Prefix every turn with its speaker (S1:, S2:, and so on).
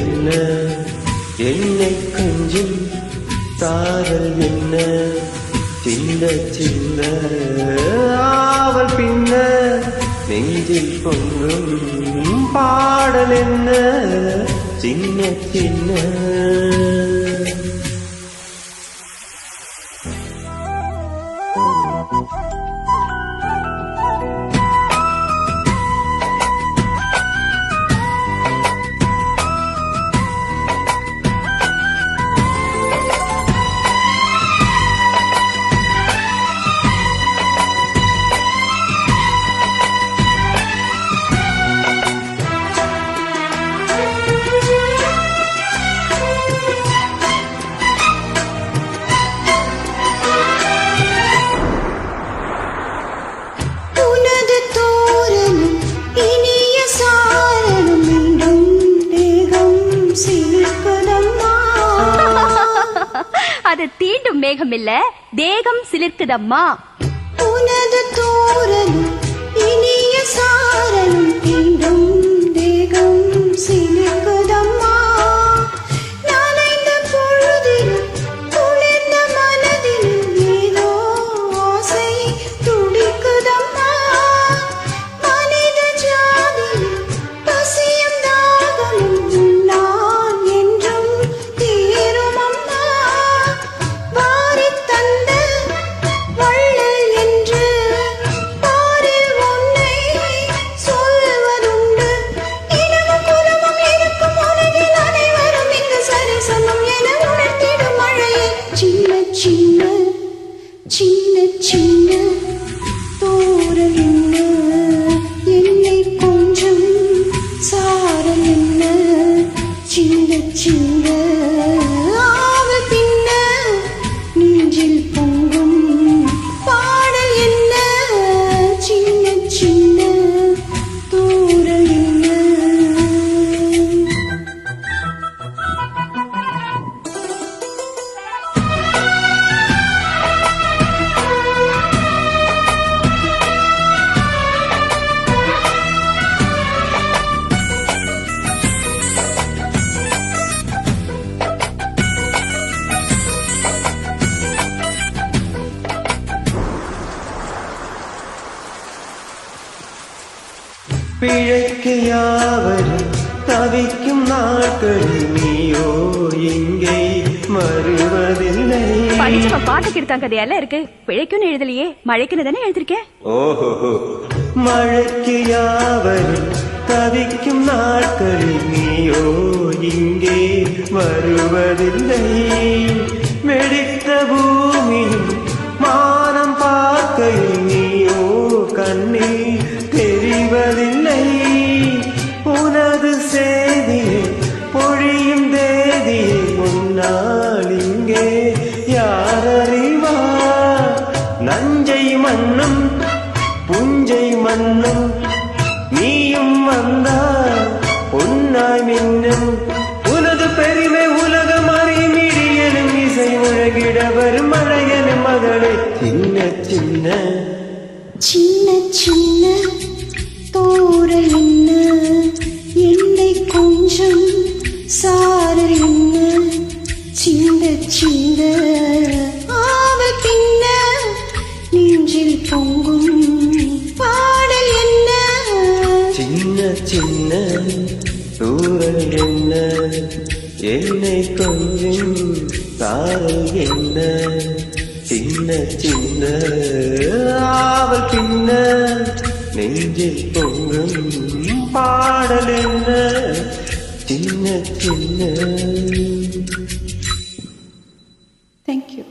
S1: என்ன என்னை கொஞ்சம் காதல் என்ன சின்ன சின்ன ஆவல் பின்ன நெஞ்சில் பொங்கும் பாடல் என்ன சின்ன சின்ன
S2: அது தீண்டும் மேகம் இல்ல, தேகம் சிலிர்க்குதம்மா.
S3: உனது தோரலும் இனிய சாரலும் தீண்டும் தேகம் சிலிர்க்குதம்மா. நனைந்த பொழுதிலும் குளிர்ந்த மனதிலும் ஏதோ ஆசை துடிக்குதம்மா. மனித ஜாதியில் பசியும் தாகமும் நான் என்றும் தீரும் அம்மா. வாரித்தந்த வள்ளல் என்று பாரில் உன்னை சொல்வதுண்டு. இனமும் குலமும் இருக்கும் உலகில் அனைவரும் இங்கு சரிசமம் என உணர்த்திடும் மழையே. சின்ன சின்ன சின்ன சின்ன தோரல் என்ன என்னை கொஞ்சம் சாரல் என்ன சின்ன சின்ன ஆவல் பின்ன நெஞ்சில் பொங்கும் பாடல் என்ன சின்ன சின்ன தோரல் என்ன.
S1: பிழைக்க யாவரும் தவிக்கும் நாட்களில் நீயோ எங்கே மறுவதில்லை.
S2: படிச்சவ பாட்டு கிருத்தான் கதையெல்லாம் இருக்கு, பிழைக்குன்னு எழுதலையே, மழைக்குன்னு தானே எழுதிருக்கேன்.
S1: ஓஹோ, மழைக்கு யாவரும் தவிக்கும் நாட்களில் நீயோ இங்கே வருவதில்லை. வெடித்த பூமியும் மானம் பார்க்கையில் நீயோ கண்ணில் தெரிவதில்லை. உனது செய்தியை பொழியும் தேதியை முன்னால் இங்கே யார் அறிவார். நஞ்சை மண்ணும் புஞ்சை மண்ணும் நீயும் வந்தால் பொன்னாய் மின்னும். உனது பெருமை உலகம் அறியும் இடியனும் இசை முழகிட வரும் மழையனும் மகளே. சின்ன சின்ன
S3: சின்ன சின்ன தோரல் என்ன என்னை கொஞ்சம் சாரல் என்ன சின்ன சின்ன ஆவல் பின்ன நெஞ்சில் பொங்கும் பாடல் என்ன
S1: சின்ன சின்ன தூரல் என்ன என்னை கொஞ்சம் சாரல் என்ன சின்ன சின்ன ஆவல் பின்ன நெஞ்சில் பொங்கும் பாடல் என்ன சின்ன சின்ன.
S3: Thank you.